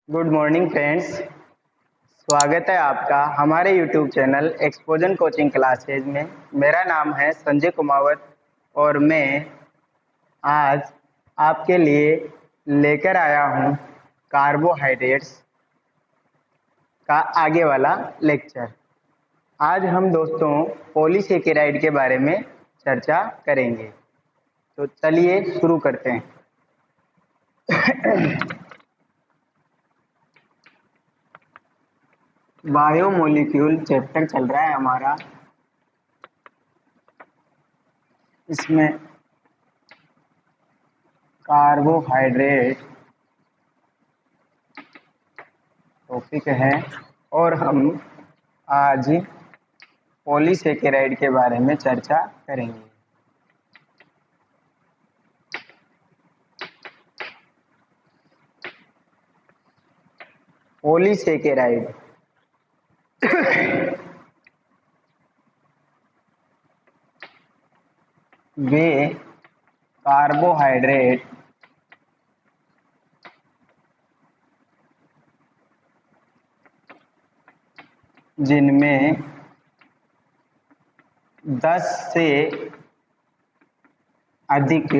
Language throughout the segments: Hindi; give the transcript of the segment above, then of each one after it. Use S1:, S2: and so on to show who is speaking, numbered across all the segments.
S1: Good morning friends. स्वागत है आपका हमारे यूट्यूब चैनल एक्सपोजन कोचिंग क्लासेज में। मेरा नाम है संजय कुमावत और मैं आज आपके लिए लेकर आया हूँ कार्बोहाइड्रेट्स का आगे वाला लेक्चर। आज हम दोस्तों पॉलीसेकेराइड के बारे में चर्चा करेंगे। तो चलिए शुरू करते हैं। बायोमोलिक्यूल चैप्टर चल रहा है हमारा। इसमें कार्बोहाइड्रेट टॉपिक है और हम आज पॉलीसेकेराइड के बारे में चर्चा करेंगे। पॉलीसेकेराइड वे कार्बोहाइड्रेट जिनमें 10 से अधिक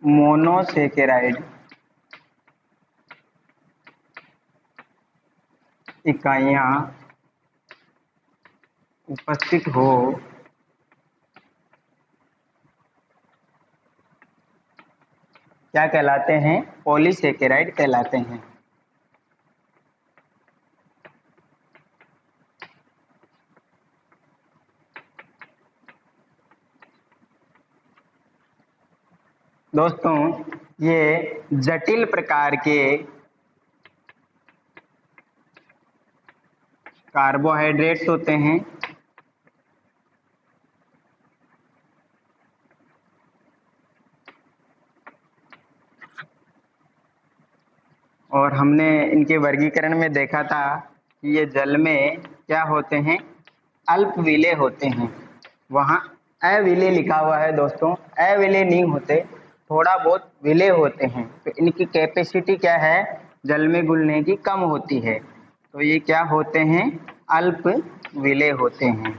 S1: मोनोसेकेराइड इकाइयां उपस्थित हो क्या कहलाते हैं? पॉलीसेकेराइड कहलाते हैं। दोस्तों, ये जटिल प्रकार के कार्बोहाइड्रेट्स होते हैं। और हमने इनके वर्गीकरण में देखा था कि ये जल में क्या होते हैं? अल्प विलेय होते हैं। वहाँ अविलेय लिखा हुआ है दोस्तों, अविलेय नहीं होते, थोड़ा बहुत विलेय होते हैं। तो इनकी कैपेसिटी क्या है? जल में घुलने की कम होती है। तो ये क्या होते हैं? अल्प विलेय होते हैं।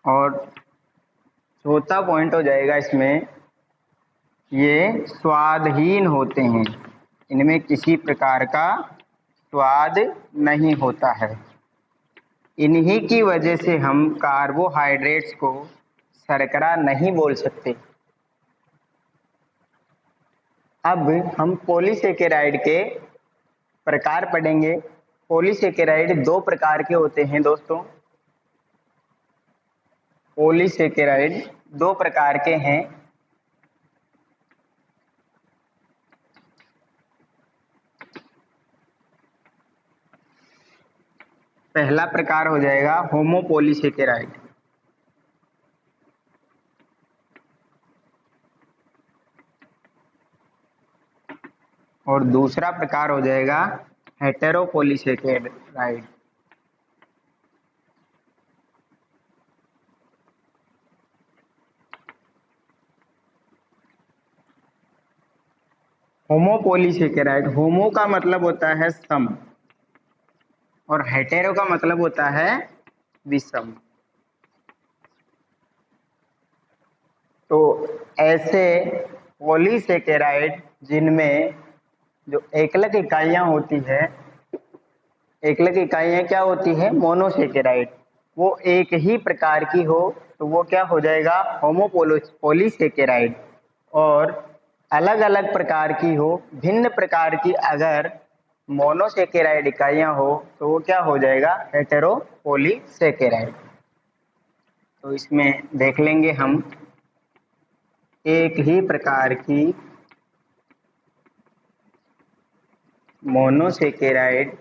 S1: और चौथा पॉइंट हो जाएगा इसमें, ये स्वादहीन होते हैं। इनमें किसी प्रकार का स्वाद नहीं होता है। इन्हीं की वजह से हम कार्बोहाइड्रेट्स को शर्करा नहीं बोल सकते। अब हम पॉलीसेकेराइड के प्रकार पढ़ेंगे। पॉलीसेकेराइड दो प्रकार के होते हैं दोस्तों। पॉलीसेकेराइड दो प्रकार के हैं। पहला प्रकार हो जाएगा होमोपॉलीसेकेराइड और दूसरा प्रकार हो जाएगा हेटेरोपॉलीसेकेराइड। होमोपॉलीसेकेराइड, होमो का मतलब होता है सम और हेटेरो का मतलब होता है विषम। तो ऐसे पॉलीसेकेराइड जिनमें जो एकलक इकाइयां होती है, एकलक इकाइयां क्या होती है? मोनोसेकेराइड, वो एक ही प्रकार की हो तो वो क्या हो जाएगा? होमोपॉलीसेकेराइड। और अलग अलग प्रकार की हो, भिन्न प्रकार की अगर मोनोसेकेराइड इकाइयां हो तो वो क्या हो जाएगा? हेटेरोपॉलीसेकेराइड। तो इसमें देख लेंगे हम एक ही प्रकार की मोनोसेकेराइड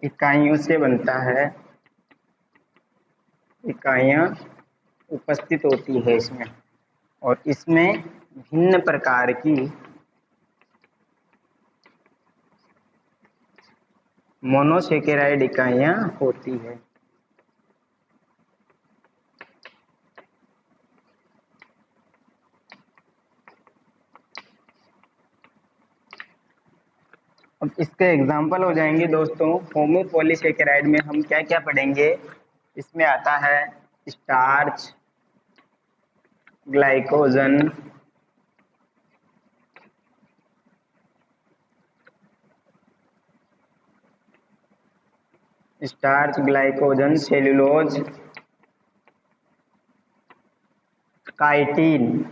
S1: इकाइयों से बनता है, इकाइयां उपस्थित होती है इसमें, और इसमें भिन्न प्रकार की मोनोसेकेराइड इकाइयां होती है। अब इसके एग्जाम्पल हो जाएंगे दोस्तों। होमोपॉलीसेकेराइड में हम क्या क्या पढ़ेंगे, इसमें आता है स्टार्च, ग्लाइकोजन, सेल्यूलोज, काइटिन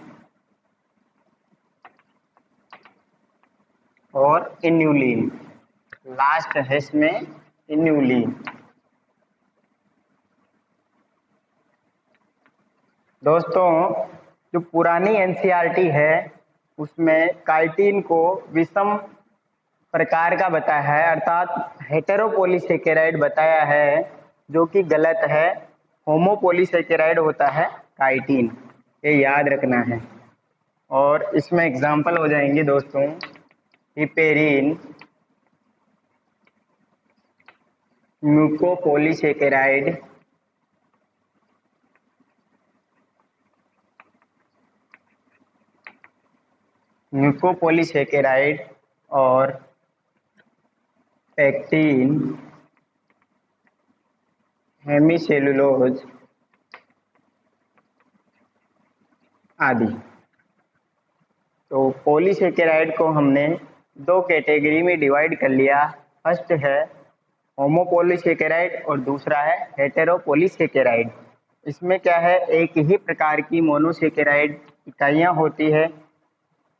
S1: और इन्यूलिन। लास्ट है इसमें इन्यूलिन। दोस्तों जो पुरानी एनसीईआरटी है उसमें काइटिन को विषम प्रकार का बताया है, अर्थात हेटेरोपॉलीसेकेराइड बताया है, जो कि गलत है। होमोपॉलीसेकेराइड होता है काइटिन, ये याद रखना है। और इसमें एग्जाम्पल हो जाएंगे दोस्तों हिपेरिन, म्यूकोपॉलीसेकेराइड, और पेक्टिन, हेमीसेलुलोज आदि। तो पॉलीसेकेराइड को हमने दो कैटेगरी में डिवाइड कर लिया। फर्स्ट है होमोपॉलीसेकेराइड और दूसरा है हेटेरोपॉलीसेकेराइड। इसमें क्या है, एक ही प्रकार की मोनोसेकेराइड इकाइयाँ होती है।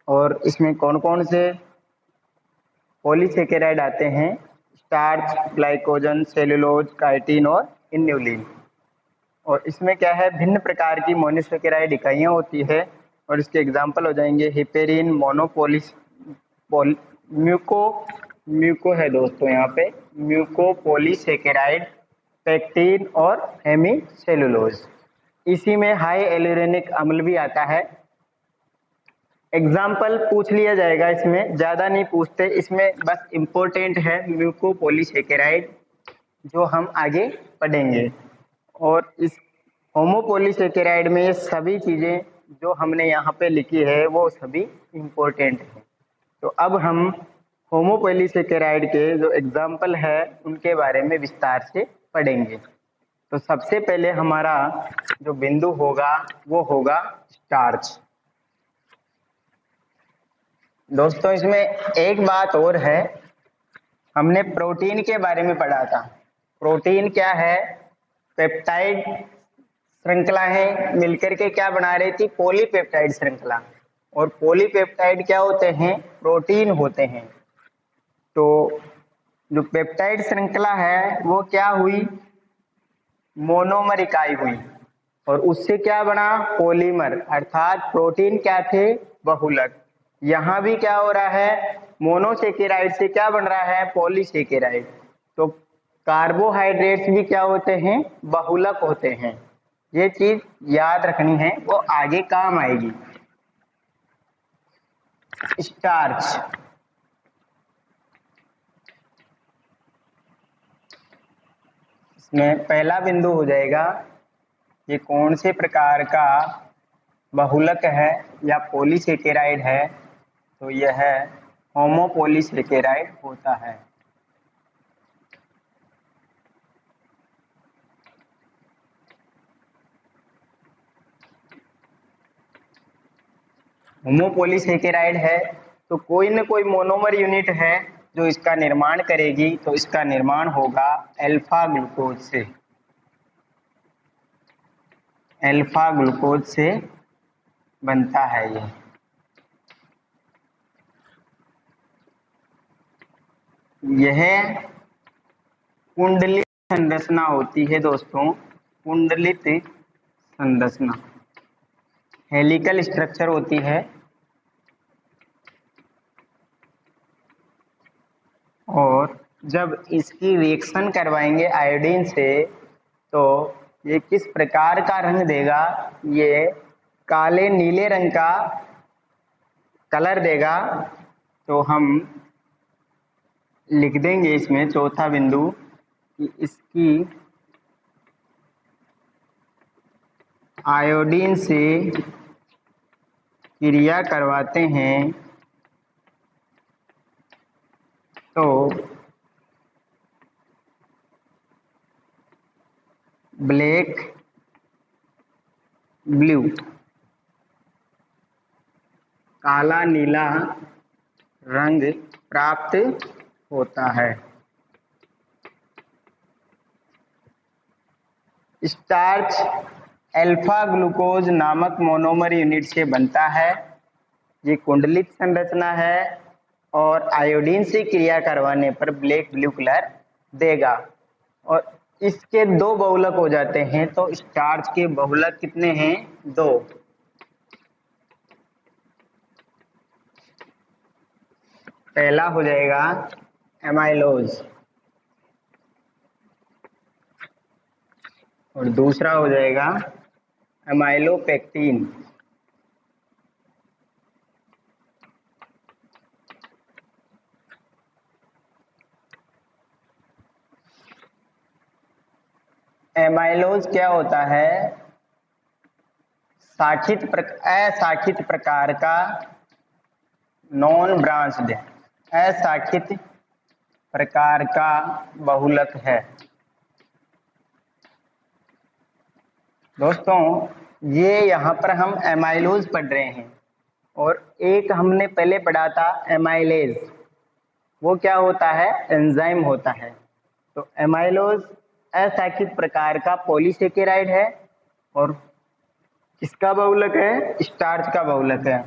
S1: और इसमें कौन कौन से पॉलीसेकेराइड आते हैं, स्टार्च, ग्लाइकोजन, सेलुलोज, काइटिन और इन्यूलिन। और इसमें क्या है, भिन्न प्रकार की मोनोसेकेराइड इकाइयाँ होती है। और इसके एग्जाम्पल हो जाएंगे हिपेरिन, म्यूको है दोस्तों यहाँ पे, म्यूकोपॉलीसेकेराइड, पेक्टिन और हेमीसेलुलोज। इसी में हाई एल्यूरेनिक अम्ल भी आता है। एग्जाम्पल पूछ लिया जाएगा, इसमें ज़्यादा नहीं पूछते, इसमें बस इम्पोर्टेंट है म्यूकोपॉलीसेकेराइड जो हम आगे पढ़ेंगे। और इस होमोपॉलीसेकेराइड में ये सभी चीज़ें जो हमने यहाँ पे लिखी है वो सभी इम्पोर्टेंट है। तो अब हम होमोपॉलीसेकेराइड के जो एग्जाम्पल है उनके बारे में विस्तार से पढ़ेंगे। तो सबसे पहले हमारा जो बिंदु होगा वो होगा स्टार्च। दोस्तों इसमें एक बात और है, हमने प्रोटीन के बारे में पढ़ा था। प्रोटीन क्या है, पेप्टाइड श्रृंखलाएं मिलकर के क्या बना रही थी, पॉलीपेप्टाइड श्रृंखला। और पॉलीपेप्टाइड क्या होते हैं, प्रोटीन होते हैं। तो जो पेप्टाइड श्रृंखला है वो क्या हुई, मोनोमर इकाई हुई। और उससे क्या बना, पॉलीमर, अर्थात प्रोटीन क्या थे, बहुलक। यहाँ भी क्या हो रहा है, मोनोसेकेराइड से क्या बन रहा है, पॉलीसेकेराइड। तो कार्बोहाइड्रेट्स भी क्या होते हैं, बहुलक होते हैं। ये चीज याद रखनी है, वो आगे काम आएगी। स्टार्च, इसमें पहला बिंदु हो जाएगा ये कौन से प्रकार का बहुलक है या पॉलीसेकेराइड है, तो यह होमोपॉलीसेकेराइड होता है। होमोपॉलीसेकेराइड है तो कोई न कोई मोनोमर यूनिट है जो इसका निर्माण करेगी। तो इसका निर्माण होगा अल्फा ग्लूकोज से। अल्फा ग्लूकोज से बनता है यह कुंडलित संरचना होती है दोस्तों, कुंडलित संरचना, हेलिकल स्ट्रक्चर होती है। और जब इसकी रिएक्शन करवाएंगे आयोडीन से तो ये किस प्रकार का रंग देगा, ये काले नीले रंग का कलर देगा। तो हम लिख देंगे इसमें चौथा बिंदु कि इसकी आयोडीन से क्रिया करवाते हैं तो ब्लैक ब्लू काला नीला रंग प्राप्त होता है। स्टार्च अल्फा ग्लूकोज नामक मोनोमर यूनिट से बनता है। ये कुंडलित संरचना है और आयोडीन से क्रिया करवाने पर ब्लैक ब्लू कलर देगा। और इसके दो बहुलक हो जाते हैं, तो स्टार्च के बहुलक कितने हैं? दो। पहला हो जाएगा एमाइलोज और दूसरा हो जाएगा एमाइलोपेक्टिन। एमाइलोज क्या होता है? अशाखित प्रकार का नॉन ब्रांच्ड अशाखित प्रकार का बहुलक है। दोस्तों, ये यहाँ पर हम एमाइलोज पढ़ रहे हैं और एक हमने पहले पढ़ा था एमाइलेज। वो क्या होता है? एंजाइम होता है। तो एमाइलोज अशाखित प्रकार का पॉलीसेकेराइड है और किसका बहुलक है? स्टार्च का बहुलक है।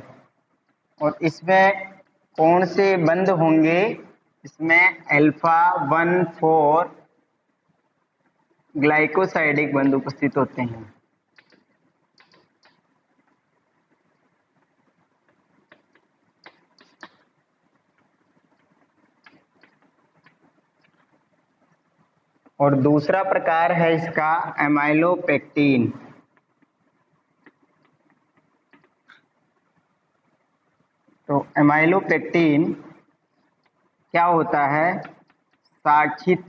S1: और इसमें कौन से बंध होंगे? इसमें अल्फा 1,4 ग्लाइकोसाइडिक बंध उपस्थित होते हैं। और दूसरा प्रकार है इसका एमाइलोपेक्टिन। तो एमाइलोपेक्टिन क्या होता है? शाखित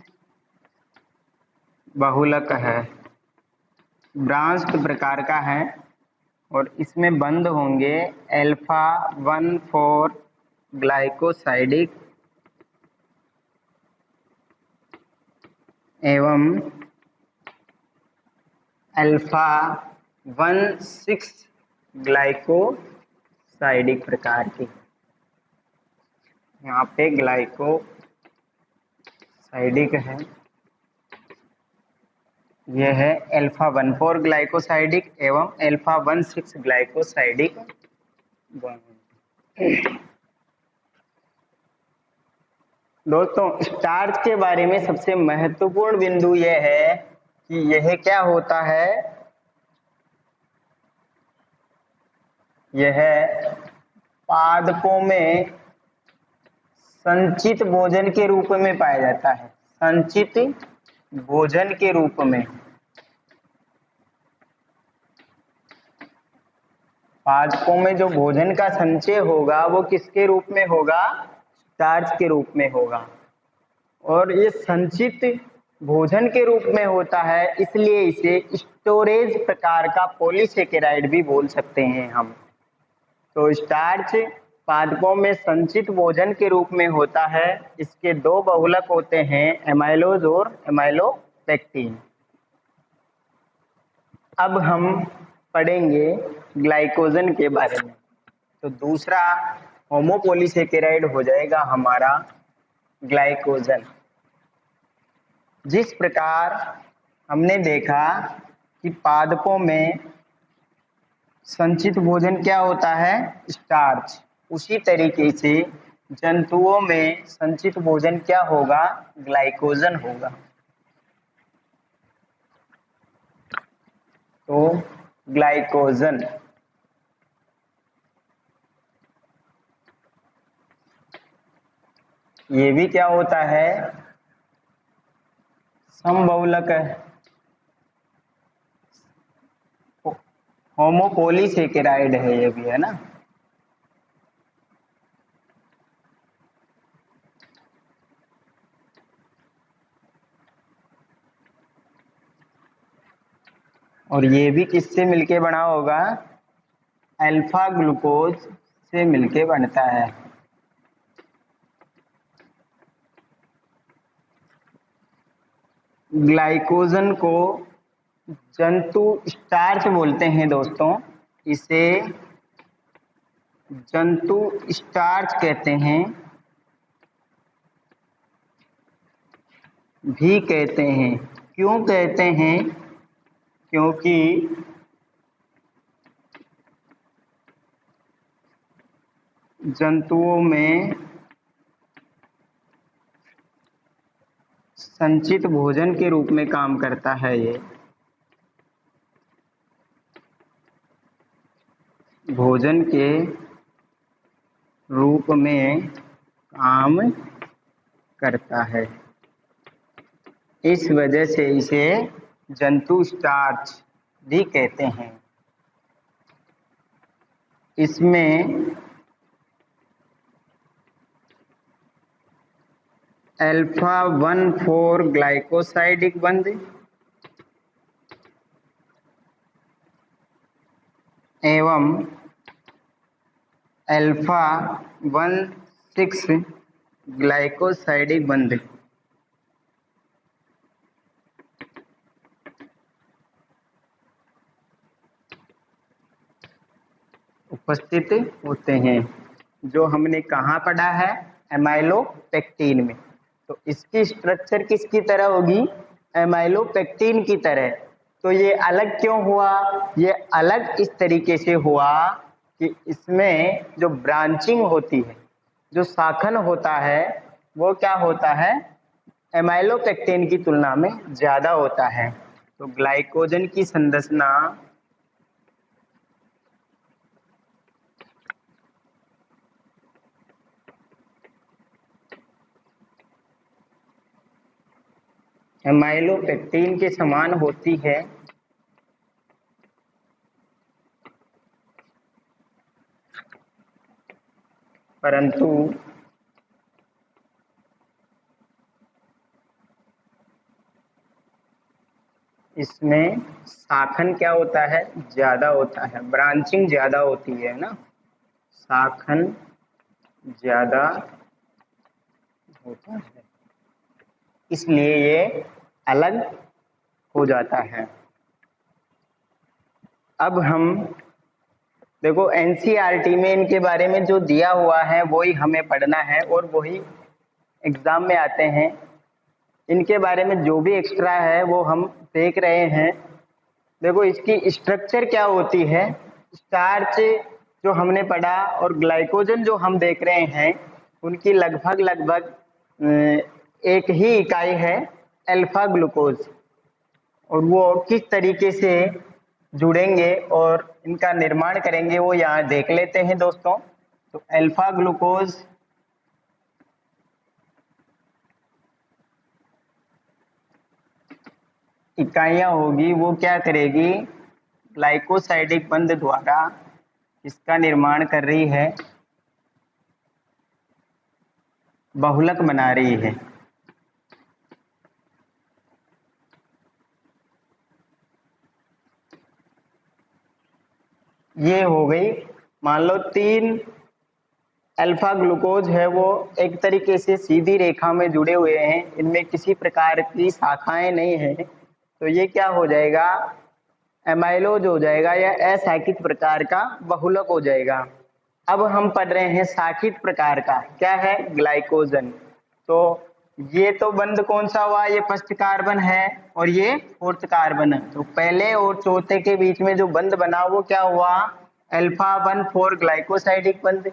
S1: बहुलक है, ब्रांच्ड प्रकार का है और इसमें बंध होंगे अल्फा 1,4 ग्लाइकोसाइडिक एवं अल्फा 1,6 ग्लाइकोसाइडिक प्रकार की। यहाँ पे ग्लाइकोसाइडिक है, यह है अल्फा 1,4 ग्लाइकोसाइडिक एवं अल्फा 1,6 ग्लाइकोसाइडिक। दोस्तों, स्टार्च के बारे में सबसे महत्वपूर्ण बिंदु यह है कि यह क्या होता है? यह पादपों में संचित भोजन के रूप में पाया जाता है। संचित भोजन के रूप में पादपों में जो भोजन का संचय होगा वो किसके रूप में होगा? स्टार्च के रूप में होगा। और ये संचित भोजन के रूप में होता है, इसलिए इसे स्टोरेज प्रकार का पॉलीसेकेराइड भी बोल सकते हैं हम। तो स्टार्च पादपों में संचित भोजन के रूप में होता है। इसके दो बहुलक होते हैं, एमाइलोज और एमाइलोपेक्टिन। अब हम पढ़ेंगे ग्लाइकोजन के बारे में। तो दूसरा होमोपॉलीसेकेराइड हो जाएगा हमारा ग्लाइकोजन। जिस प्रकार हमने देखा कि पादपों में संचित भोजन क्या होता है? स्टार्च। उसी तरीके से जंतुओं में संचित भोजन क्या होगा? ग्लाइकोजन होगा। तो ग्लाइकोजन ये भी क्या होता है? समबहुलक है, होमोपॉलीसेकेराइड है ये भी, है ना। और ये भी किससे मिलके बना होगा? अल्फा ग्लूकोज से मिलके बनता है। ग्लाइकोजन को जंतु स्टार्च बोलते हैं दोस्तों, इसे जंतु स्टार्च कहते हैं, भी कहते हैं। क्यों कहते हैं? क्योंकि जंतुओं में संचित भोजन के रूप में काम करता है, ये भोजन के रूप में काम करता है। इस वजह से इसे जंतु स्टार्च भी कहते हैं। इसमें अल्फा 1,4 ग्लाइकोसाइडिक बंध एवं अल्फा 1,6 ग्लाइकोसाइडिक बंध उपस्थित होते हैं, जो हमने कहाँ पढ़ा है? एमाइलोपेक्टिन में। तो इसकी स्ट्रक्चर किसकी तरह होगी? एमाइलोपेक्टिन की तरह। तो ये अलग क्यों हुआ? ये अलग इस तरीके से हुआ कि इसमें जो ब्रांचिंग होती है, जो शाखन होता है, वो क्या होता है? एमाइलोपेक्टिन की तुलना में ज्यादा होता है। तो ग्लाइकोजन की संरचना एमाइलोपेक्टिन के समान होती है, परंतु इसमें शाखन क्या होता है? ज्यादा होता है, ब्रांचिंग ज्यादा होती है ना, शाखन ज्यादा होता है, इसलिए ये अलग हो जाता है। अब हम देखो एनसीईआरटी में इनके बारे में जो दिया हुआ है वही हमें पढ़ना है और वही एग्जाम में आते हैं। इनके बारे में जो भी एक्स्ट्रा है वो हम देख रहे हैं। देखो इसकी स्ट्रक्चर क्या होती है, स्टार्च जो हमने पढ़ा और ग्लाइकोजन जो हम देख रहे हैं, उनकी लगभग एक ही इकाई है, अल्फा ग्लूकोज। और वो किस तरीके से जुड़ेंगे और इनका निर्माण करेंगे वो यहाँ देख लेते हैं दोस्तों। तो अल्फा ग्लूकोज इकाइयाँ होगी, वो क्या करेगी? ग्लाइकोसाइडिक बंध द्वारा इसका निर्माण कर रही है, बहुलक बना रही है। ये हो गई, मान लो 3 अल्फा ग्लूकोज है, वो एक तरीके से सीधी रेखा में जुड़े हुए हैं, इनमें किसी प्रकार की शाखाएं नहीं है। तो ये क्या हो जाएगा? एमाइलोज हो जाएगा या अशाखित प्रकार का बहुलक हो जाएगा। अब हम पढ़ रहे हैं शाखित प्रकार का, क्या है? ग्लाइकोजन। तो ये तो बंध कौन सा हुआ? ये फर्स्ट कार्बन है और ये फोर्थ कार्बन है। तो पहले और चौथे के बीच में जो बंध बना वो क्या हुआ? अल्फा 1,4 ग्लाइकोसाइडिक बंध।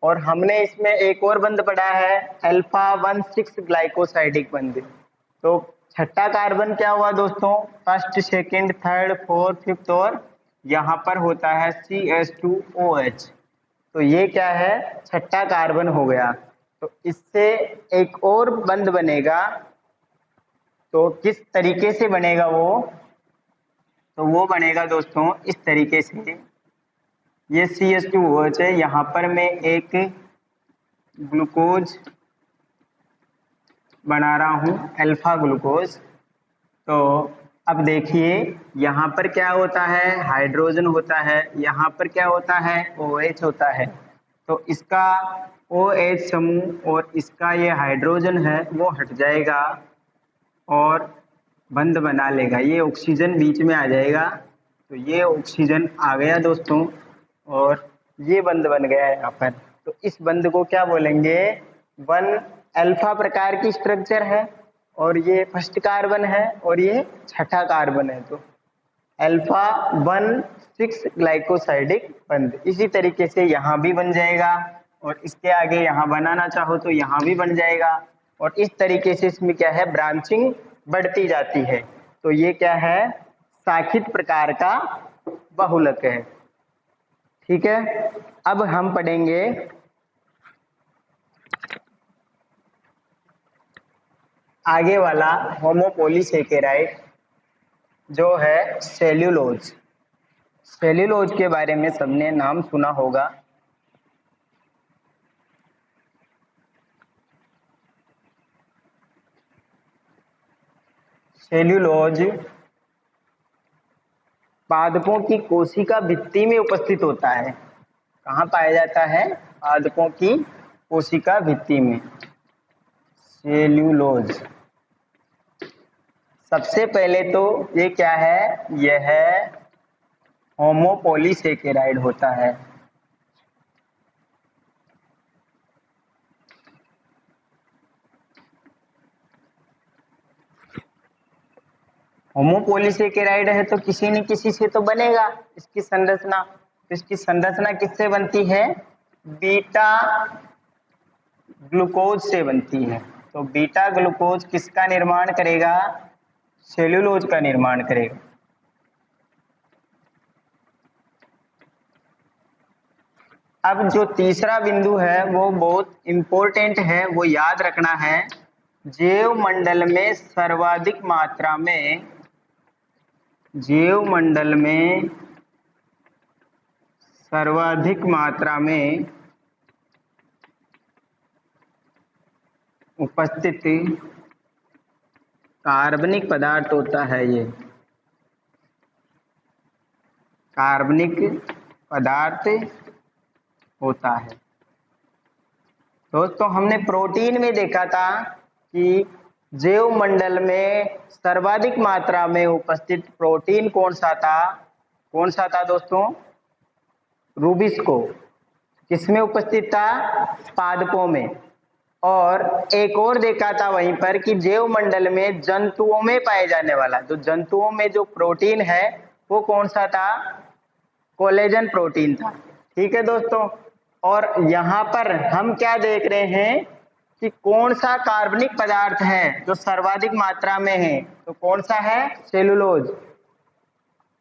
S1: और हमने इसमें एक और बंध पढ़ा है, अल्फा 1,6 ग्लाइकोसाइडिक बंध। तो छठा कार्बन क्या हुआ दोस्तों? First, second, third, fourth, fifth और यहाँ पर होता है CH2OH। तो ये क्या है? छठा कार्बन हो गया। तो इससे एक और बंध बनेगा। तो किस तरीके से बनेगा वो? तो वो बनेगा दोस्तों इस तरीके से, ये CH2OH है, यहाँ पर मैं एक ग्लूकोज बना रहा हूँ, अल्फा ग्लूकोज। तो अब देखिए यहाँ पर क्या होता है? हाइड्रोजन होता है, यहाँ पर क्या होता है? OH होता है। तो इसका OH समूह और इसका ये हाइड्रोजन है वो हट जाएगा और बंध बना लेगा, ये ऑक्सीजन बीच में आ जाएगा। तो ये ऑक्सीजन आ गया दोस्तों, और ये बंध बन गया यहाँ पर। तो इस बंध को क्या बोलेंगे? वन अल्फा प्रकार की स्ट्रक्चर है, और ये फर्स्ट कार्बन है, और ये छठा कार्बन है। तो अल्फा 1,6 ग्लाइकोसाइडिक बंध। इसी तरीके से यहाँ भी बन जाएगा, और इसके आगे यहाँ बनाना चाहो तो यहाँ भी बन जाएगा, और इस तरीके से इसमें क्या है, ब्रांचिंग बढ़ती जाती है। तो ये क्या है, शाखित प्रकार का बहुलक है। ठीक है, अब हम पढ़ेंगे आगे वाला होमोपोलीसेकेराइड, जो है सेल्यूलोज। सेल्यूलोज के बारे में सबने नाम सुना होगा। सेल्यूलोज पादपों की कोशिका भित्ति में उपस्थित होता है। कहाँ पाया जाता है? पादपों की कोशिका भित्ति में सेल्यूलोज। सबसे पहले तो ये क्या है, यह होमोपोलीसेकेराइड होता है। होमोपोलीसेकेराइड है तो किसी न किसी से तो बनेगा इसकी संरचना। तो इसकी संरचना किससे बनती है? बीटा ग्लूकोज से बनती है। तो बीटा ग्लूकोज किसका निर्माण करेगा? सेल्यूलोज का निर्माण करेगा। अब जो तीसरा बिंदु है वो बहुत इंपॉर्टेंट है, वो याद रखना है। जैव मंडल में सर्वाधिक मात्रा में, जैव मंडल में सर्वाधिक मात्रा में उपस्थित कार्बनिक पदार्थ होता है। ये कार्बनिक पदार्थ होता है। दोस्तों हमने प्रोटीन में देखा था कि जैव मंडल में सर्वाधिक मात्रा में उपस्थित प्रोटीन कौन सा था? कौन सा था दोस्तों? रूबिस्को। किसमें उपस्थित था? पादपों में। और एक और देखा था वहीं पर कि जैव मंडल में जंतुओं में पाए जाने वाला, जो जंतुओं में जो प्रोटीन है वो कौन सा था? कोलेजन प्रोटीन था। ठीक है दोस्तों, और यहाँ पर हम क्या देख रहे हैं कि कौन सा कार्बनिक पदार्थ है जो सर्वाधिक मात्रा में है? तो कौन सा है? सेलुलोज।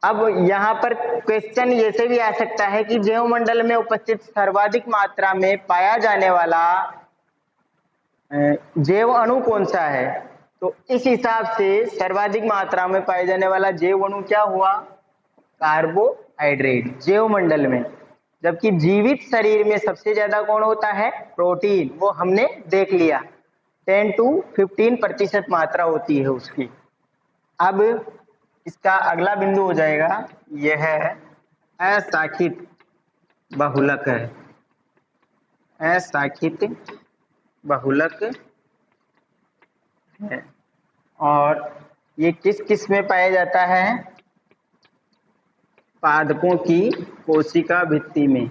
S1: अब यहाँ पर क्वेश्चन ऐसे भी आ सकता है कि जैव मंडल में उपस्थित सर्वाधिक मात्रा में पाया जाने वाला जैव अणु कौन सा है? तो इस हिसाब से सर्वाधिक मात्रा में पाए जाने वाला जैव अणु क्या हुआ? कार्बोहाइड्रेट, जैव मंडल में। जबकि जीवित शरीर में सबसे ज्यादा कौन होता है? प्रोटीन। वो हमने देख लिया, 10 to 15% मात्रा होती है उसकी। अब इसका अगला बिंदु हो जाएगा, यह है अशाखित बहुलक है। अशाखित बहुलक है, और ये किस किस में पाया जाता है? पादपों की कोशिका भित्ति में,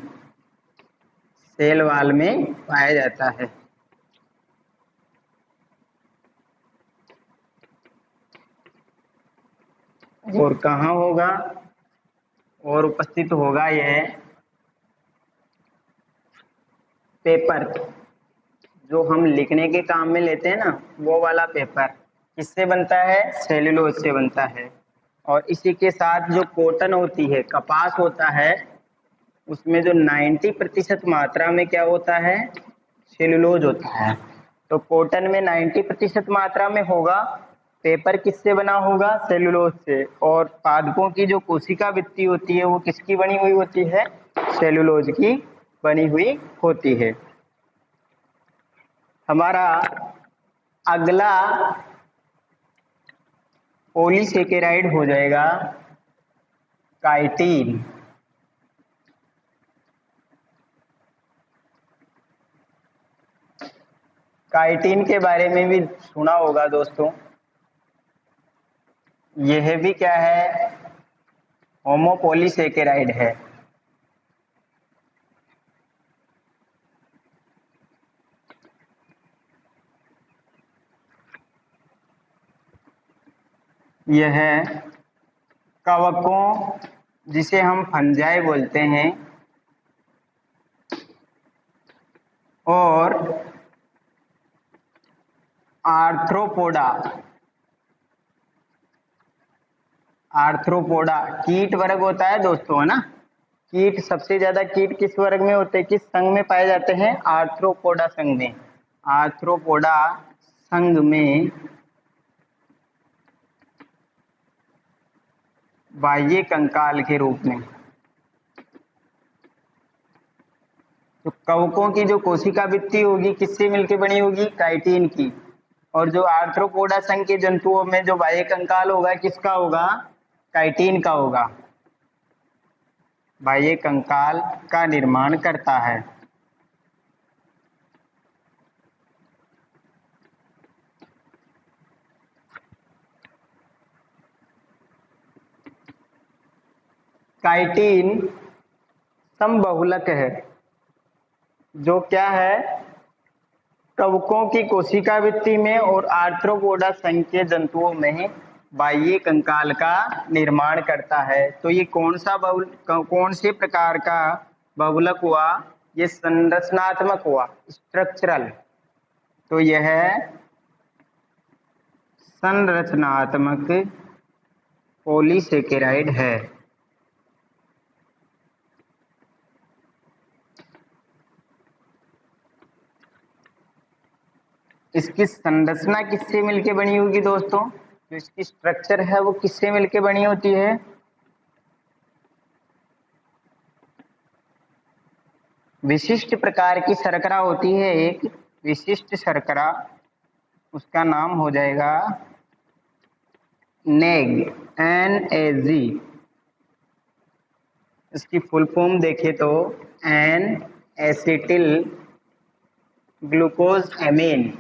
S1: सेल वाल में पाया जाता है। और कहाँ होगा? और उपस्थित होगा यह पेपर, जो हम लिखने के काम में लेते हैं ना, वो वाला पेपर किससे बनता है? सेल्यूलोज से बनता है। और इसी के साथ जो कॉटन होती है, कपास होता है, उसमें जो 90% मात्रा में क्या होता है? सेल्यूलोज होता है। तो कॉटन में 90% मात्रा में होगा। पेपर किससे बना होगा? सेल्यूलोज से। और पादपों की जो कोशिका भित्ति होती है वो किसकी बनी हुई होती है? सेल्यूलोज की बनी हुई होती है। हमारा अगला पॉलीसेकेराइड हो जाएगा काइटिन। काइटिन के बारे में भी सुना होगा दोस्तों। यह भी क्या है, होमोपोलीसेकेराइड है। यह है कवकों, जिसे हम फंजाई बोलते हैं, और आर्थ्रोपोडा। आर्थ्रोपोडा कीट वर्ग होता है दोस्तों, है ना। कीट, सबसे ज्यादा कीट किस वर्ग में होते हैं, किस संघ में पाए जाते हैं, आर्थ्रोपोडा संघ में। आर्थ्रोपोडा संघ में बाह्य कंकाल के रूप में। तो कवकों की जो कोशिका भित्ति होगी किससे मिलकर बनी होगी, काइटिन की। और जो आर्थ्रोपोडा संघ के जंतुओं में जो बाह्य कंकाल होगा किसका होगा, काइटिन का होगा। बाह्य कंकाल का निर्माण करता है। काइटिन समबहुलक है, जो क्या है, कवकों की कोशिका भित्ति में और आर्थ्रोपोडा संघ के जंतुओं में बाह्य कंकाल का निर्माण करता है। तो ये कौन सा कौन से प्रकार का बहुलक हुआ, ये संरचनात्मक हुआ, स्ट्रक्चरल। तो यह संरचनात्मक पॉलीसेकेराइड है। इसकी संरचना किससे मिलके बनी होगी दोस्तों, जो इसकी स्ट्रक्चर है वो किससे मिलके बनी होती है, विशिष्ट प्रकार की शर्करा होती है, एक विशिष्ट शर्करा, उसका नाम हो जाएगा नेग, NAG। इसकी फुल फॉर्म देखें तो N acetyl glucose amine.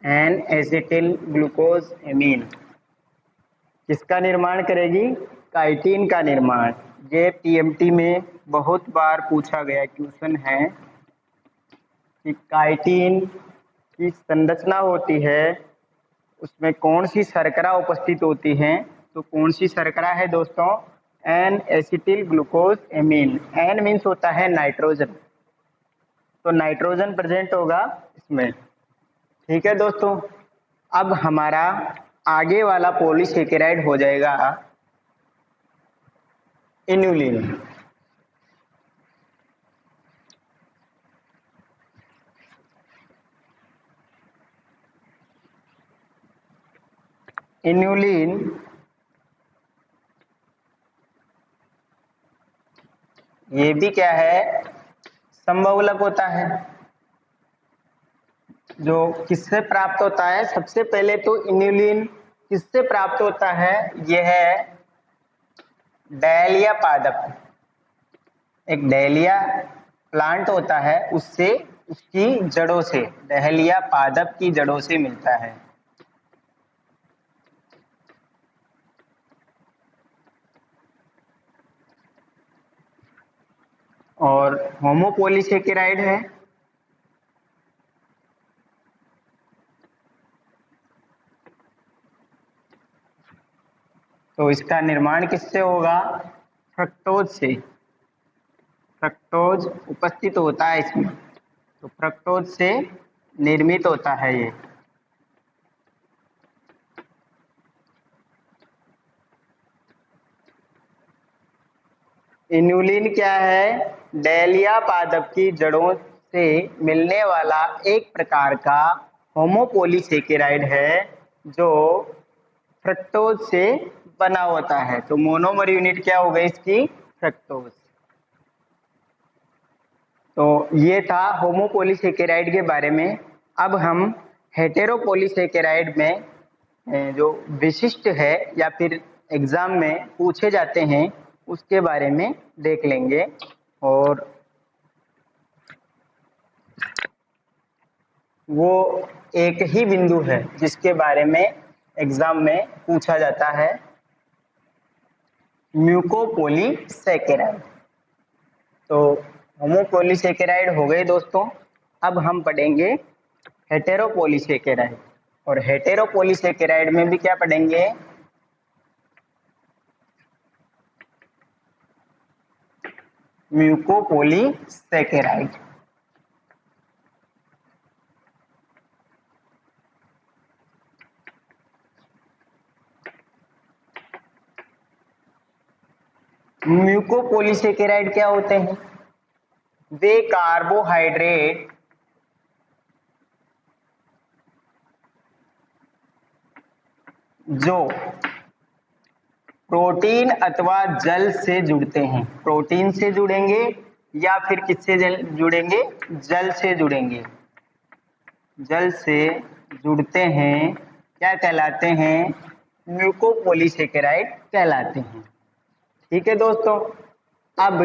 S1: N acetyl glucose amine किसका निर्माण करेगी, काइटिन का निर्माण। ये TMT में बहुत बार पूछा गया क्वेश्चन है कि काइटिन की संरचना होती है, उसमें कौन सी शर्करा उपस्थित होती है। तो कौन सी शर्करा है दोस्तों, N acetyl glucose amine. N means होता है नाइट्रोजन, तो नाइट्रोजन प्रेजेंट होगा इसमें। ठीक है दोस्तों, अब हमारा आगे वाला पॉलीसेकेराइड हो जाएगा इन्युलिन। इन्युलिन ये भी क्या है, समबहुलक होता है। जो किससे प्राप्त होता है, सबसे पहले तो इन्युलिन किससे प्राप्त होता है, यह है डैलिया पादप। एक डैलिया प्लांट होता है, उससे, उसकी जड़ों से, डहलिया पादप की जड़ों से मिलता है। और होमोपोलीसेकेराइड है। तो इसका निर्माण किससे होगा, फ्रक्टोज से। फ्रक्टोज उपस्थित होता है इसमें, तो फ्रक्टोज से निर्मित होता है ये। इन्युलिन क्या है, डैलिया पादप की जड़ों से मिलने वाला एक प्रकार का होमोपोलीसेकेराइड है, जो फ्रक्टोज से बना होता है। तो मोनोमर यूनिट क्या हो गई इसकी, फ्रक्टोज। तो ये था होमोपोलीसेकेराइड के बारे में। अब हम हेटेरोपोलीसेकेराइड में जो विशिष्ट है या फिर एग्जाम में पूछे जाते हैं उसके बारे में देख लेंगे। और वो एक ही बिंदु है जिसके बारे में एग्जाम में पूछा जाता है, म्यूकोपॉलीसैकेराइड। तो होमोपॉलीसैकेराइड हो गए दोस्तों। अब हम पढ़ेंगे हेटेरोपॉलीसैकेराइड, और हेटेरोपॉलीसैकेराइड में भी क्या पढ़ेंगे, म्यूकोपॉलीसैकेराइड। म्यूकोपॉलीसैकेराइड क्या होते हैं? वे कार्बोहाइड्रेट जो प्रोटीन अथवा जल से जुड़ते हैं, प्रोटीन से जुड़ेंगे या फिर किससे जुड़ेंगे, जल से जुड़ेंगे, जल से जुड़ते हैं, क्या कहलाते हैं, म्यूकोपॉलीसैकेराइड कहलाते हैं। ठीक है दोस्तों। अब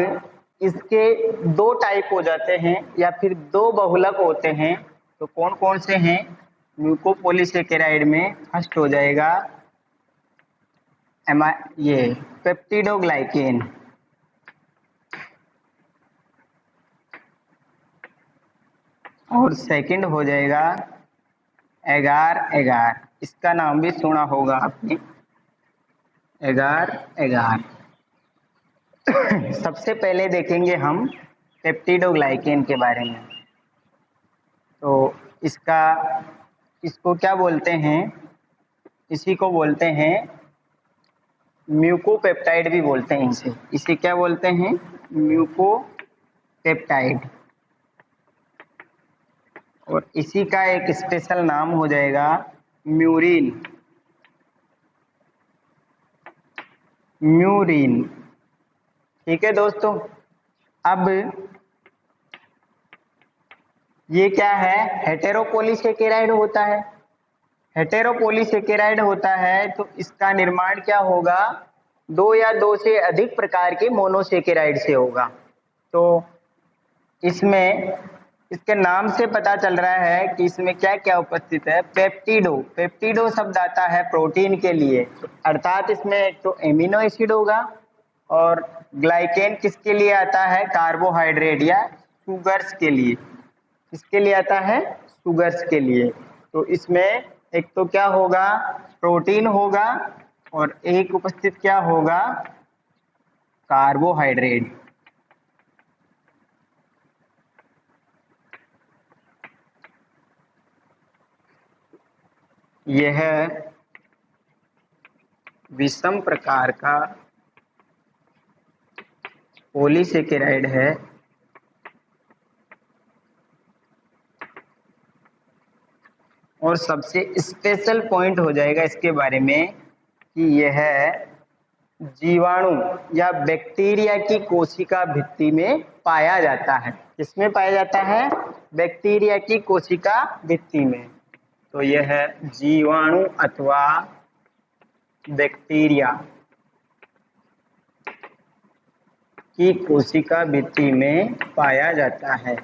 S1: इसके दो टाइप हो जाते हैं या फिर दो बहुलक होते हैं, तो कौन कौन से हैं म्यूकोपॉलीसैकेराइड में? फर्स्ट हो जाएगा ये पेप्टिडोग्लाइकेन, और सेकंड हो जाएगा एगार एगार। इसका नाम भी सुना होगा आपने, एगार एगार। सबसे पहले देखेंगे हम पेप्टिडोग्लाइकेन के बारे में। तो इसको क्या बोलते हैं, इसी को बोलते हैं म्यूकोपेप्टाइड भी बोलते हैं इसे। इसे क्या बोलते हैं? म्यूकोपेप्टाइड। और इसी का एक स्पेशल नाम हो जाएगा म्यूरिन, म्यूरिन। ठीक है दोस्तों। अब ये क्या है, हेटेरोपॉलीसैकेराइड होता है। हेटेरोपॉलीसैकेराइड होता है तो इसका निर्माण क्या होगा, दो या दो से अधिक प्रकार के मोनोसैकेराइड से होगा। तो इसमें इसके नाम से पता चल रहा है कि इसमें क्या क्या उपस्थित है। पेप्टिडो, पेप्टिडो शब्द आता है प्रोटीन के लिए, अर्थात इसमें एक तो एमिनो एसिड होगा, और ग्लाइकेन किसके लिए आता है, कार्बोहाइड्रेट या शुगर्स के लिए। किसके लिए आता है? शुगर्स के लिए। तो इसमें एक तो क्या होगा, प्रोटीन होगा, और एक उपस्थित क्या होगा, कार्बोहाइड्रेट। यह विषम प्रकार का पॉलीसैकेराइड है, और सबसे स्पेशल पॉइंट हो जाएगा इसके बारे में कि यह जीवाणु या बैक्टीरिया की कोशिका भित्ति में पाया जाता है। किसमें पाया जाता है? बैक्टीरिया की कोशिका भित्ति में। तो यह जीवाणु अथवा बैक्टीरिया की कोशिका भित्ति में पाया जाता है।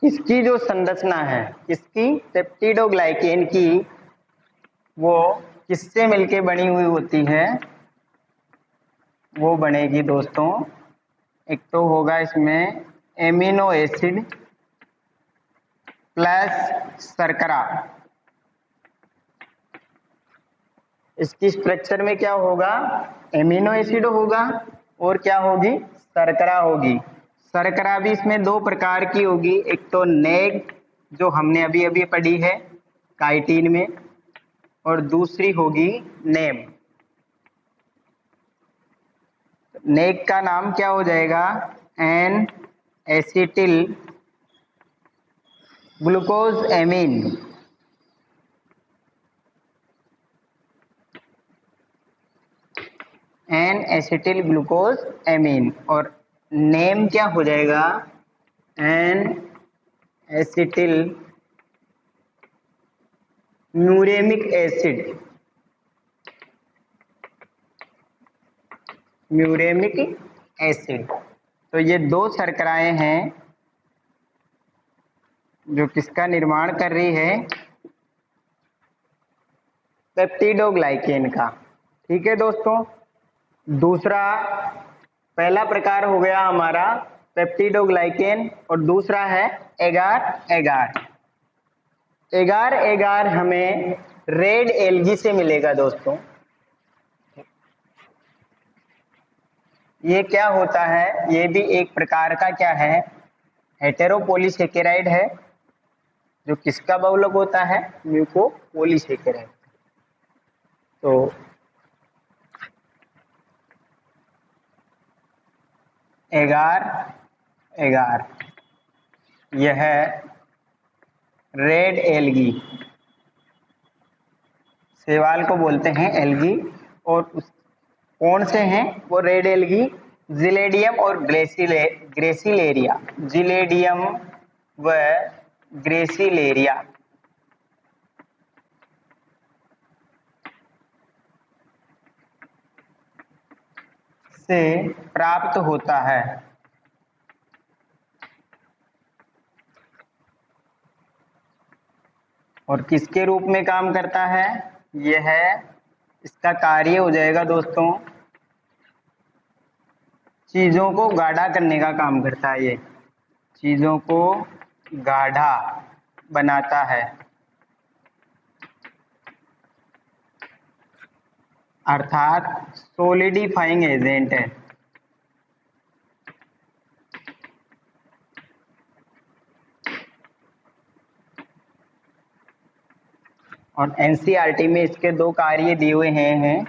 S1: इसकी जो संरचना है, किसकी, पेप्टिडोग्लाइकेन की, वो किससे मिलके बनी हुई होती है? वो बनेगी दोस्तों, एक तो होगा इसमें एमिनो एसिड प्लस शर्करा। इसकी स्ट्रक्चर में क्या होगा, एमिनो एसिड होगा और क्या होगी, शर्करा होगी। शर्करा भी इसमें दो प्रकार की होगी, एक तो नेग जो हमने अभी अभी पढ़ी है काइटिन में, और दूसरी होगी नेम। नेग का नाम क्या हो जाएगा, N acetyl glucose amine. N acetyl glucose amine. और नेम क्या हो जाएगा, N acetyl muramic acid, muramic acid. तो ये दो शर्कराएं हैं जो किसका निर्माण कर रही है, पेप्टिडोग्लाइकेन का। ठीक है दोस्तों। दूसरा, पहला प्रकार हो गया हमारा पेप्टिडोग्लाइकेन और दूसरा है एगार एगार। एगार एगार हमें रेड एल्गी से मिलेगा दोस्तों। ये क्या होता है, ये भी एक प्रकार का क्या है, हेटेरोपॉलीसेकेराइड है जो किसका बहुलक होता है, म्यूकोपॉलीसेकेराइड। तो एगार एगार यह रेड एल्गी, शैवाल को बोलते हैं एल्गी, और कौन से हैं वो रेड एल्गी, जिलेडियम और ग्रेसिलेरिया, जिलेडियम व ग्रेसिलेरिया से प्राप्त होता है। और किसके रूप में काम करता है, यह इसका कार्य हो जाएगा दोस्तों, चीजों को गाढ़ा करने का काम करता है। ये चीजों को गाढ़ा बनाता है, अर्थात सोलिडिफाइंग एजेंट है। और एनसीईआरटी में इसके दो कार्य दिए हुए हैं,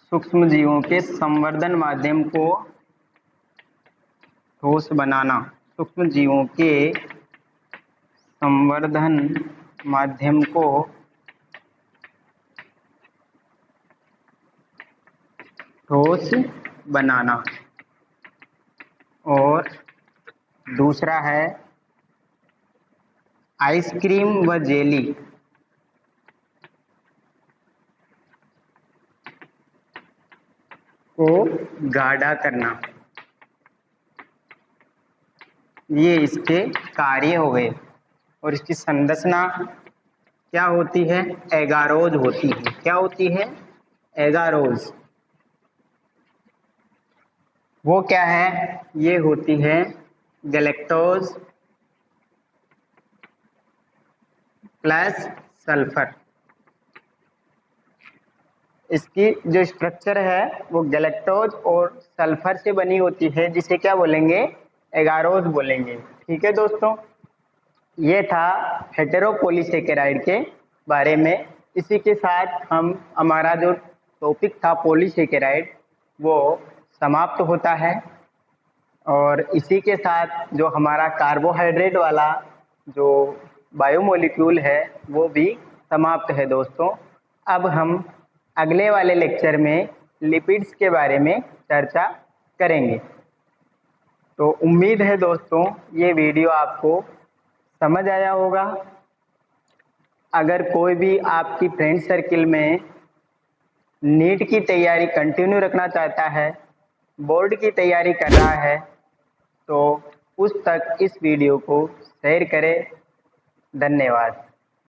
S1: सूक्ष्म जीवों के संवर्धन माध्यम को ठोस बनाना, सूक्ष्म जीवों के संवर्धन माध्यम को ठोस बनाना, और दूसरा है आइसक्रीम व जेली को गाढ़ा करना। ये इसके कार्य हो गए। और इसकी संरचना क्या होती है, एगारोज होती है। क्या होती है, एगारोज। वो क्या है, ये होती है गैलेक्टोज प्लस सल्फर। इसकी जो स्ट्रक्चर है वो गैलेक्टोज और सल्फर से बनी होती है, जिसे क्या बोलेंगे, एगारोज बोलेंगे। ठीक है दोस्तों, ये था हेटेरोपॉलीसेकेराइड के बारे में। इसी के साथ हम हमारा जो टॉपिक था पॉलीसेकेराइड वो समाप्त होता है। और इसी के साथ जो हमारा कार्बोहाइड्रेट वाला जो बायोमोलिक्यूल है वो भी समाप्त है दोस्तों। अब हम अगले वाले लेक्चर में लिपिड्स के बारे में चर्चा करेंगे। तो उम्मीद है दोस्तों ये वीडियो आपको समझ आया होगा। अगर कोई भी आपकी फ्रेंड सर्किल में नीट की तैयारी कंटिन्यू रखना चाहता है, बोर्ड की तैयारी कर रहा है, तो उस तक इस वीडियो को शेयर करें। धन्यवाद।